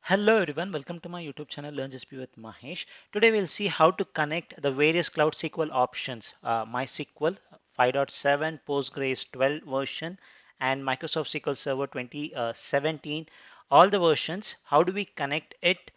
Hello everyone, welcome to my YouTube channel Learn Just Be with Mahesh. Today we'll see how to connect the various Cloud SQL options, MySQL 5.7, Postgres 12 version, and Microsoft SQL Server 2017. All the versions, how do we connect it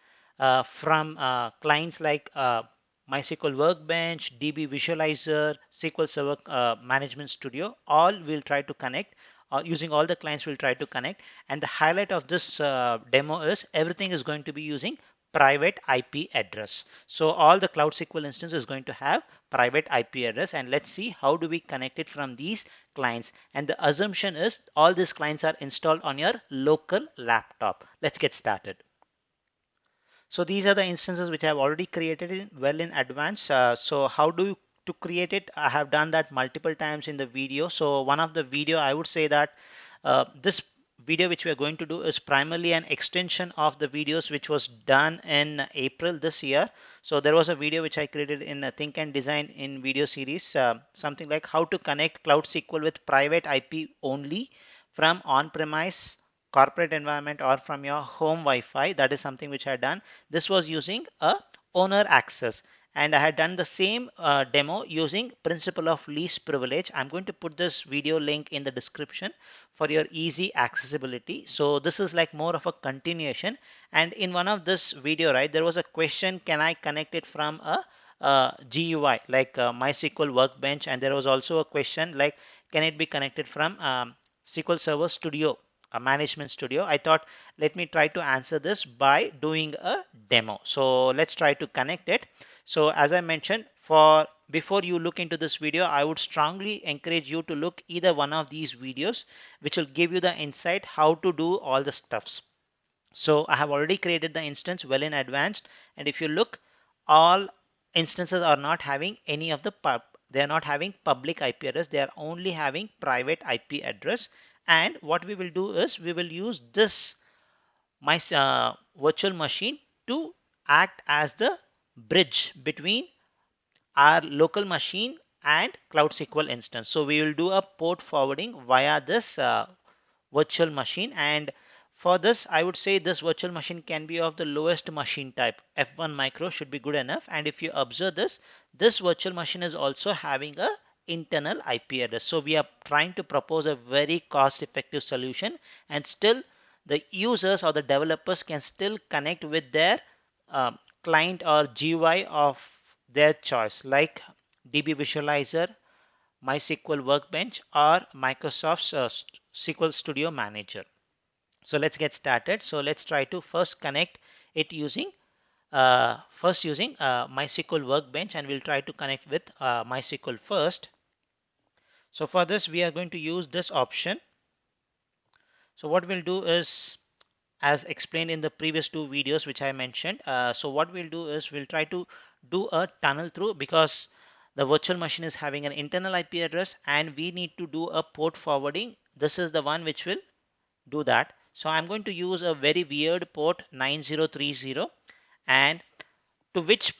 from clients like MySQL Workbench, DbVisualizer, SQL Server Management Studio? All we'll try to connect. Using all the clients we'll try to connect, and the highlight of this demo is everything is going to be using private IP address. So all the Cloud SQL instance is going to have private IP address, and let's see how do we connect it from these clients. And the assumption is all these clients are installed on your local laptop. Let's get started. So these are the instances which I have already created in advance. So how do you to create it? I have done that multiple times in the video. So one of the video I would say that this video which we are going to do is primarily an extension of the videos which was done in April this year. So there was a video which I created in Think and Design in video series, something like how to connect Cloud SQL with private IP only from on-premise corporate environment or from your home Wi-Fi. That is something which I had done. This was using a owner access, and I had done the same demo using principle of least privilege. I'm going to put this video link in the description for your easy accessibility. So this is like more of a continuation, and in one of this video, right, there was a question, can I connect it from a GUI like MySQL Workbench, and there was also a question like, can it be connected from SQL Server Studio, a management studio? I thought, let me try to answer this by doing a demo. So let's try to connect it. So as I mentioned, for before you look into this video, I would strongly encourage you to look either one of these videos, which will give you the insight how to do all the stuffs. So I have already created the instance well in advance, and if you look, all instances are not having any of the they are not having public IP address, they are only having private IP address. And what we will do is we will use this my virtual machine to act as the bridge between our local machine and Cloud SQL instance. So we will do a port forwarding via this virtual machine, and for this I would say this virtual machine can be of the lowest machine type. F1 micro should be good enough. And if you observe this virtual machine is also having a internal IP address. So we are trying to propose a very cost effective solution, and still the users or the developers can still connect with their client or GUI of their choice, like DbVisualizer, MySQL Workbench, or Microsoft's SQL Studio Manager. So let's get started. So let's try to first connect it using MySQL Workbench, and we'll try to connect with MySQL first. So for this we are going to use this option. So what we'll do is, as explained in the previous two videos which I mentioned, so what we'll do is we'll try to do a tunnel through, because the virtual machine is having an internal IP address and we need to do a port forwarding. This is the one which will do that. So I'm going to use a very weird port 9030, and to which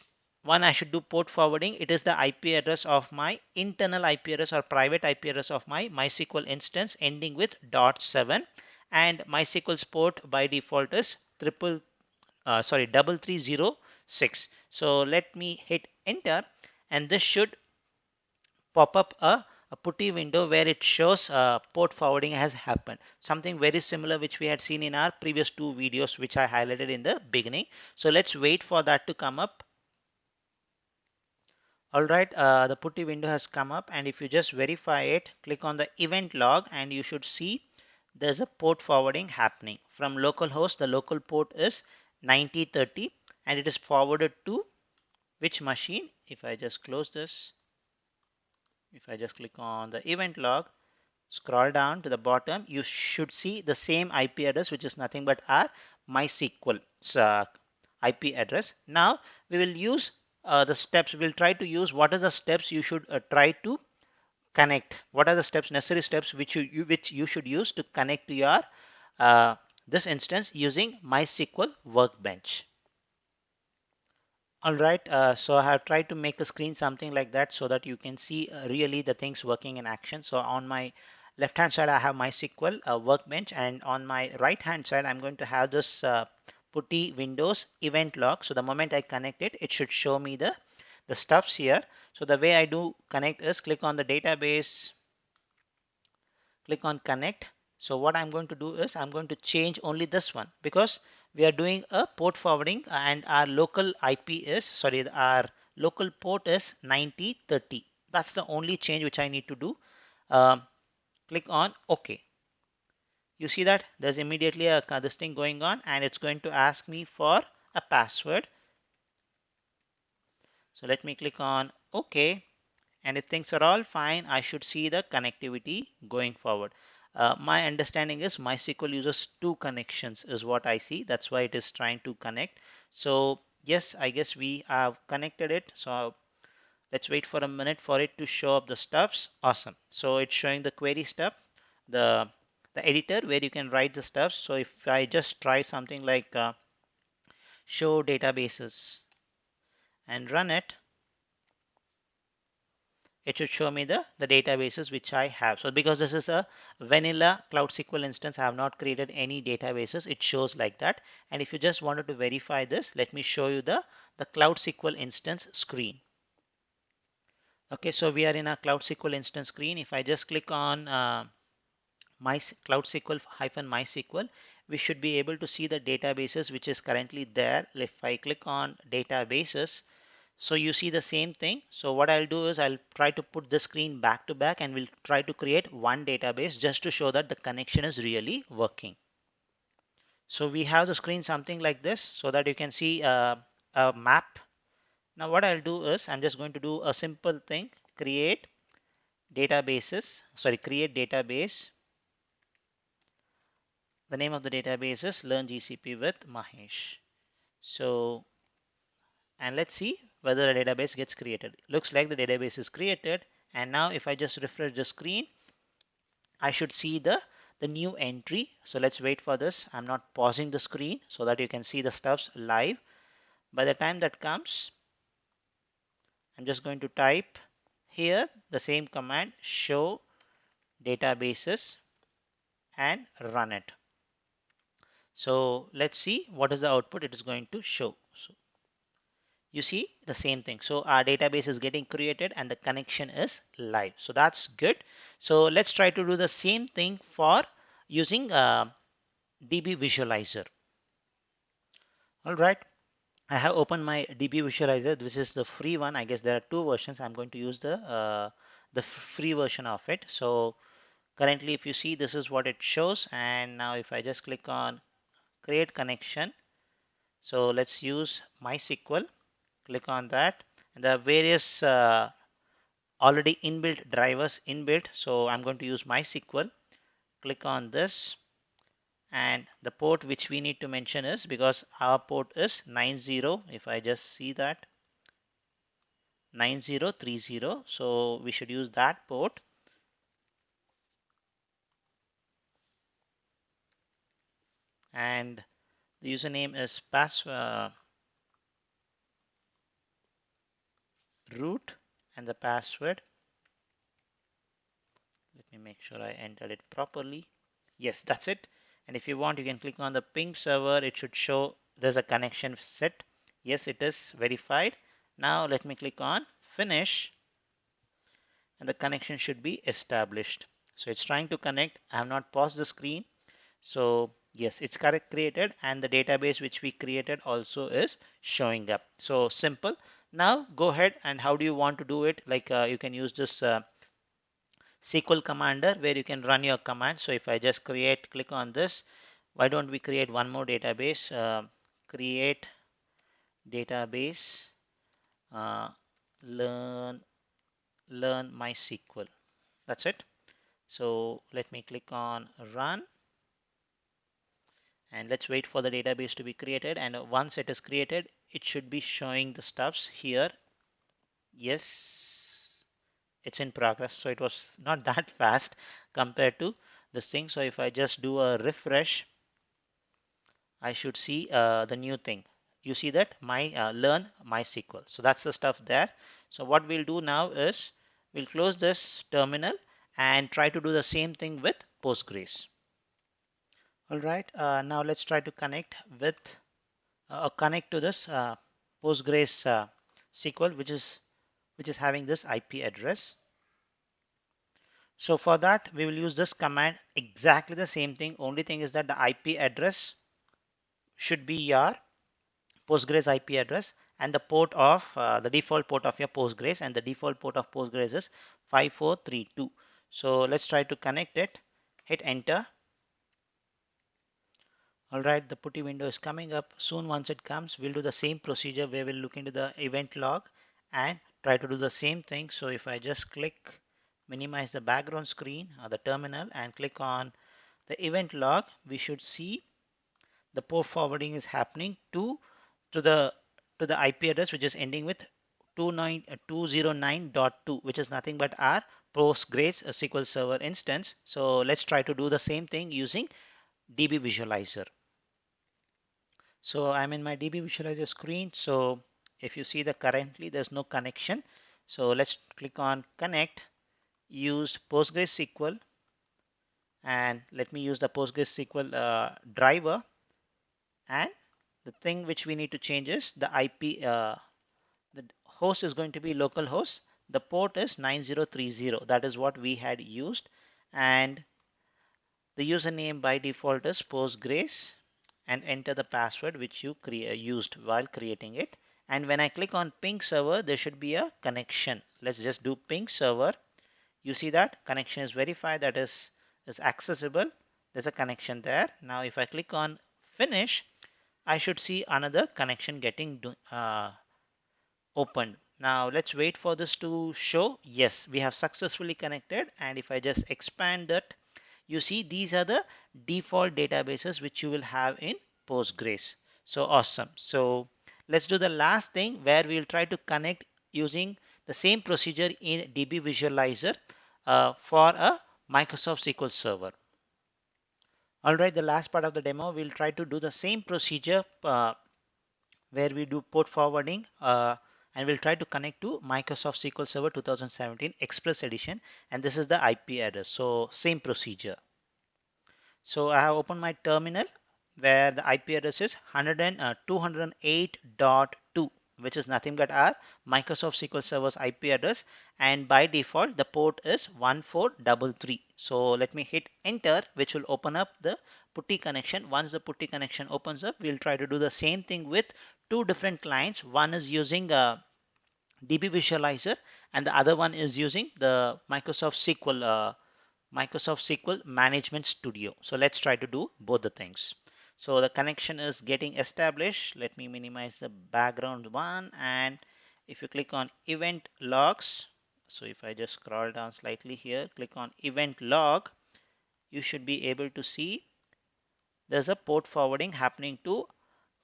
one I should do port forwarding, it is the IP address of my internal IP address or private IP address of my MySQL instance ending with .7, and MySQL's port by default is 3306. So let me hit enter, and this should pop up a putty window where it shows port forwarding has happened. Something very similar which we had seen in our previous two videos which I highlighted in the beginning. So let's wait for that to come up. Alright, the putty window has come up, and if you just verify it, click on the event log, and you should see there's a port forwarding happening. From localhost, the local port is 9030, and it is forwarded to which machine? If I just close this, if I just click on the event log, scroll down to the bottom, you should see the same IP address, which is nothing but our MySQL IP address. Now we will use the steps. We'll try to use what are the steps you should try to connect. What are the steps, necessary steps which you should use to connect to your this instance using MySQL Workbench. Alright, so I have tried to make a screen something like that so that you can see really the things working in action. So on my left hand side I have MySQL Workbench, and on my right hand side I'm going to have this putty windows event log. So the moment I connect it, it should show me the stuffs here. So the way I do connect is click on the database, click on connect. So what I'm going to do is I'm going to change only this one because we are doing a port forwarding and our local IP is, sorry, our local port is 9030. That's the only change which I need to do. Click on OK. You see that there's immediately this thing going on and it's going to ask me for a password. So let me click on OK. And if things are all fine, I should see the connectivity going forward. My understanding is MySQL uses two connections is what I see. That's why it is trying to connect. So yes, I guess we have connected it. So let's wait for a minute for it to show up the stuffs. Awesome. So it's showing the query stuff, the editor where you can write the stuff. So if I just try something like show databases and run it, it should show me the databases which I have. So because this is a vanilla Cloud SQL instance, I have not created any databases. It shows like that. And if you just wanted to verify this, let me show you the Cloud SQL instance screen. Okay, so we are in a Cloud SQL instance screen. If I just click on my Cloud SQL hyphen MySQL, we should be able to see the databases which is currently there. If I click on databases, so you see the same thing. So what I'll do is I'll try to put the screen back to back and we'll try to create one database just to show that the connection is really working. So we have the screen something like this so that you can see a map. Now what I'll do is I'm just going to do a simple thing, create database. The name of the database is Learn GCP with Mahesh. So, and let's see whether a database gets created. Looks like the database is created. And now if I just refresh the screen, I should see the new entry. So let's wait for this. I'm not pausing the screen so that you can see the stuffs live. By the time that comes, I'm just going to type here the same command, show databases, and run it. So let's see what is the output it is going to show. So you see the same thing. So our database is getting created and the connection is live. So that's good. So let's try to do the same thing for using DbVisualizer. All right. I have opened my DbVisualizer. This is the free one. I guess there are two versions. I'm going to use the free version of it. So currently, if you see, this is what it shows. And now if I just click on create connection, so let's use MySQL. Click on that, and there are various already inbuilt drivers inbuilt. So I'm going to use MySQL. Click on this, and the port which we need to mention is, because our port is 90, if I just see that 9030, so we should use that port. And the username is root, and the password, let me make sure I entered it properly. Yes, that's it. And if you want, you can click on the ping server. It should show there's a connection set. Yes, it is verified. Now let me click on finish, and the connection should be established. So it's trying to connect. I have not paused the screen. So yes, it's correct created, and the database which we created also is showing up. So simple. Now go ahead, and how do you want to do it? Like you can use this SQL commander where you can run your command. So if I just click on this, why don't we create one more database? Create database, uh, learn MySQL. That's it. So let me click on run, and let's wait for the database to be created. And once it is created, it should be showing the stuffs here. Yes, it's in progress. So it was not that fast compared to this thing. So if I just do a refresh, I should see the new thing. You see that my learn MySQL. So that's the stuff there. So what we'll do now is we'll close this terminal and try to do the same thing with Postgres. All right, now let's try to connect with connect to this Postgres SQL, which is having this IP address. So for that, we will use this command, exactly the same thing. Only thing is that the IP address should be your Postgres IP address and the port of the default port of your Postgres, and the default port of Postgres is 5432. So let's try to connect it. Hit enter. All right, the putty window is coming up soon. Once it comes, we'll do the same procedure where we'll look into the event log and try to do the same thing. So if I just click, minimize the background screen or the terminal and click on the event log, we should see the port forwarding is happening to the IP address which is ending with 209.2, which is nothing but our Postgres SQL Server instance. So let's try to do the same thing using DbVisualizer. So I'm in my DbVisualizer screen. So if you see the currently there's no connection. So let's click on connect, use PostgreSQL, and let me use the PostgreSQL driver. And the thing which we need to change is the IP. The host is going to be localhost. The port is 9030. That is what we had used. And the username by default is Postgres, and enter the password which you used while creating it. And when I click on ping server, there should be a connection. Let's just do ping server. You see that connection is verified, that is accessible. There's a connection there. Now if I click on finish, I should see another connection getting opened. Now let's wait for this to show. Yes, we have successfully connected. And if I just expand that, you see these are the default databases which you will have in Postgres. So awesome. So let's do the last thing where we'll try to connect using the same procedure in DbVisualizer for a Microsoft SQL Server. All right, the last part of the demo, we'll try to do the same procedure where we do port forwarding, and we'll try to connect to Microsoft SQL Server 2017 Express Edition, and this is the IP address. So same procedure. So I have opened my terminal where the IP address is 208.2, which is nothing but our Microsoft SQL Server's IP address, and by default the port is 1433. So let me hit enter, which will open up the putty connection. Once the putty connection opens up, we'll try to do the same thing with two different clients. One is using DbVisualizer and the other one is using the Microsoft SQL Mgmt Studio. So let's try to do both the things. So the connection is getting established. Let me minimize the background one, and if you click on event logs, so if I just scroll down slightly here, click on event log, you should be able to see there's a port forwarding happening to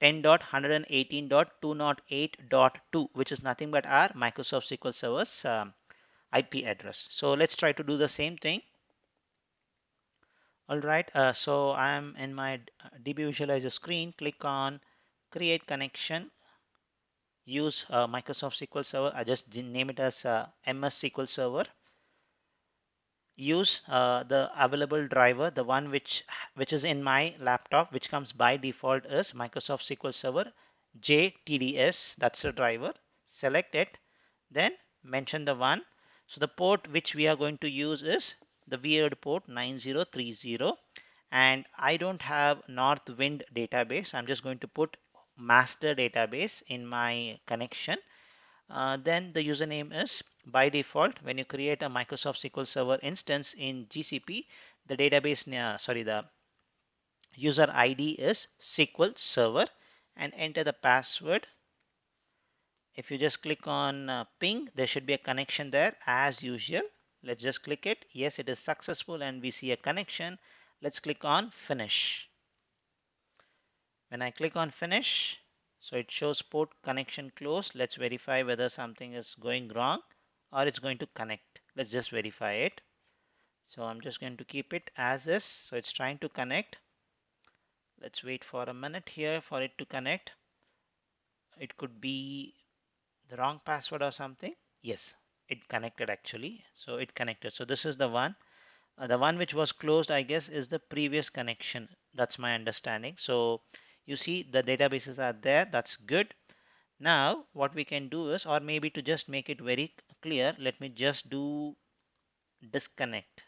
10.118.208.2, which is nothing but our Microsoft SQL Server's IP address. So let's try to do the same thing. All right, so I'm in my DbVisualizer screen. Click on create connection. Use Microsoft SQL Server. I just name it as MS SQL Server. Use the available driver, the one which is in my laptop, which comes by default is Microsoft SQL Server JTDS. That's the driver. Select it, then mention the one. So the port which we are going to use is the weird port 9030, and I don't have Northwind database. I'm just going to put master database in my connection. Then the username is by default. When you create a Microsoft SQL Server instance in GCP, the database the user ID is SQL Server, and enter the password. If you just click on ping, there should be a connection there as usual. Let's just click it. Yes, it is successful and we see a connection. Let's click on finish. When I click on finish, so it shows port connection closed. Let's verify whether something is going wrong or it's going to connect. Let's just verify it. So I'm just going to keep it as is. So it's trying to connect. Let's wait for a minute here for it to connect. It could be the wrong password or something. Yes, it connected actually. So it connected. So this is the one. The one which was closed, I guess, is the previous connection. That's my understanding. So You see the databases are there. That's good. Now what we can do is, or maybe to just make it very clear, let me just do disconnect.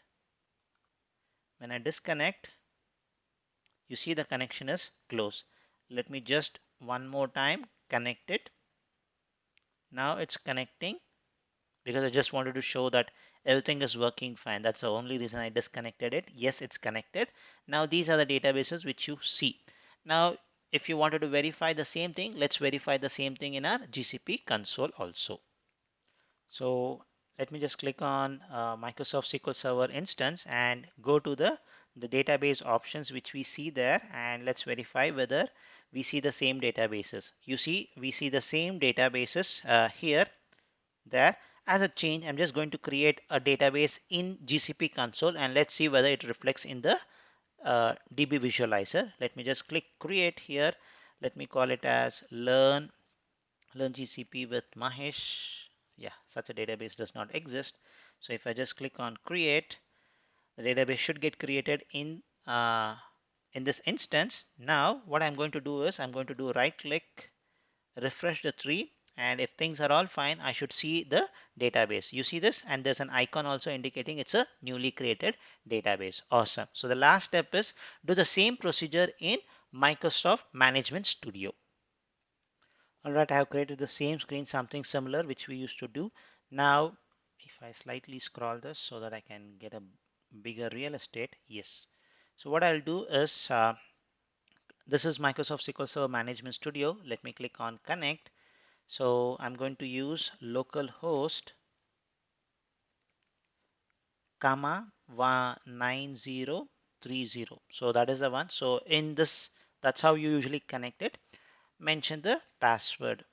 When I disconnect, you see the connection is closed. Let me just one more time connect it. Now it's connecting because I just wanted to show that everything is working fine. That's the only reason I disconnected it. Yes, it's connected. Now these are the databases which you see. Now if you wanted to verify the same thing, let's verify the same thing in our GCP console also. So let me just click on Microsoft SQL Server instance and go to the database options which we see there, and let's verify whether we see the same databases. You see, we see the same databases here, there. As a change, I'm just going to create a database in GCP console and let's see whether it reflects in the DbVisualizer. Let me just click create here. Let me call it as learn GCP with Mahesh. Yeah, such a database does not exist. So if I just click on create, the database should get created in this instance. Now what I'm going to do is I'm going to do right click, refresh the tree, and if things are all fine, I should see the database. You see this, and there's an icon also indicating it's a newly created database. Awesome. So the last step is do the same procedure in Microsoft Management Studio. Alright, I have created the same screen, something similar which we used to do. Now if I slightly scroll this so that I can get a bigger real estate, yes. So what I'll do is this is Microsoft SQL Server Management Studio. Let me click on connect. So I'm going to use localhost comma 9030. So that is the one. So in this, that's how you usually connect it. Mention the password.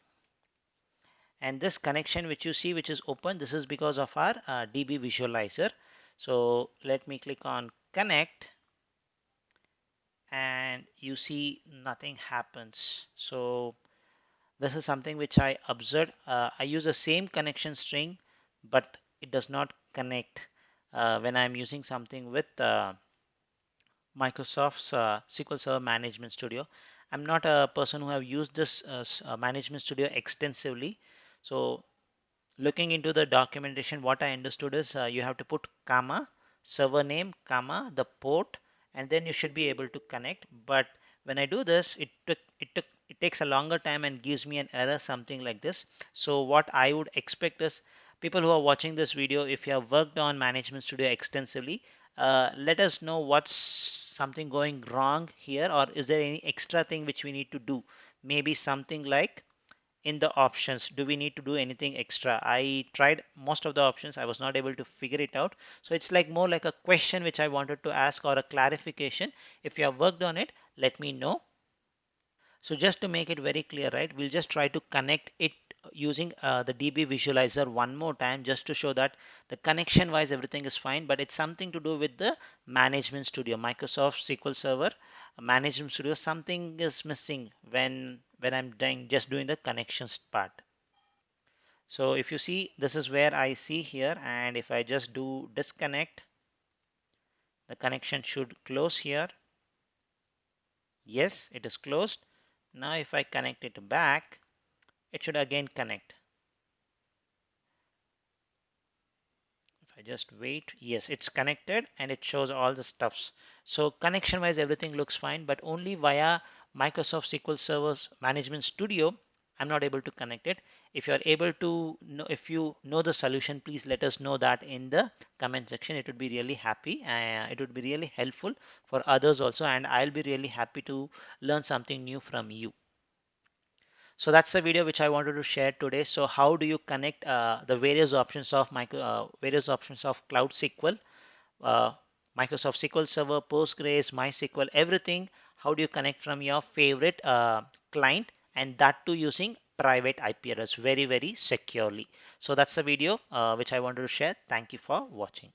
And this connection which you see which is open, this is because of our DbVisualizer. So let me click on connect and you see nothing happens. So this is something which I observed. I use the same connection string, but it does not connect when I'm using something with Microsoft's SQL Server Management Studio. I'm not a person who have used this Management Studio extensively. So looking into the documentation, what I understood is you have to put comma, server name, comma, the port, and then you should be able to connect. But when I do this, it takes a longer time and gives me an error, something like this. So what I would expect is people who are watching this video, if you have worked on Management Studio extensively, let us know what's something going wrong here, or is there any extra thing which we need to do? Maybe something like in the options, do we need to do anything extra? I tried most of the options, I was not able to figure it out. So it's like more like a question which I wanted to ask or a clarification. If you have worked on it, let me know. So just to make it very clear, right, we'll just try to connect it using the DbVisualizer one more time, just to show that the connection wise everything is fine, but it's something to do with the Management Studio, Microsoft SQL Server Management Studio. Something is missing when I'm doing the connections part. So if you see, this is where I see here, and if I just do disconnect, the connection should close here. Yes, it is closed. Now if I connect it back, it should again connect. If I just wait, yes, it's connected and it shows all the stuffs. So connection wise everything looks fine, but only via Microsoft SQL Server Management Studio I'm not able to connect it. If you are able to know, if you know the solution, please let us know that in the comment section. It would be really happy. It would be really helpful for others also, and I'll be really happy to learn something new from you. So that's the video which I wanted to share today. So how do you connect the various options of Cloud SQL, uh, Microsoft SQL Server, Postgres, MySQL, everything? How do you connect from your favorite client, and that too using private IP address very securely? So that's the video which I wanted to share. Thank you for watching.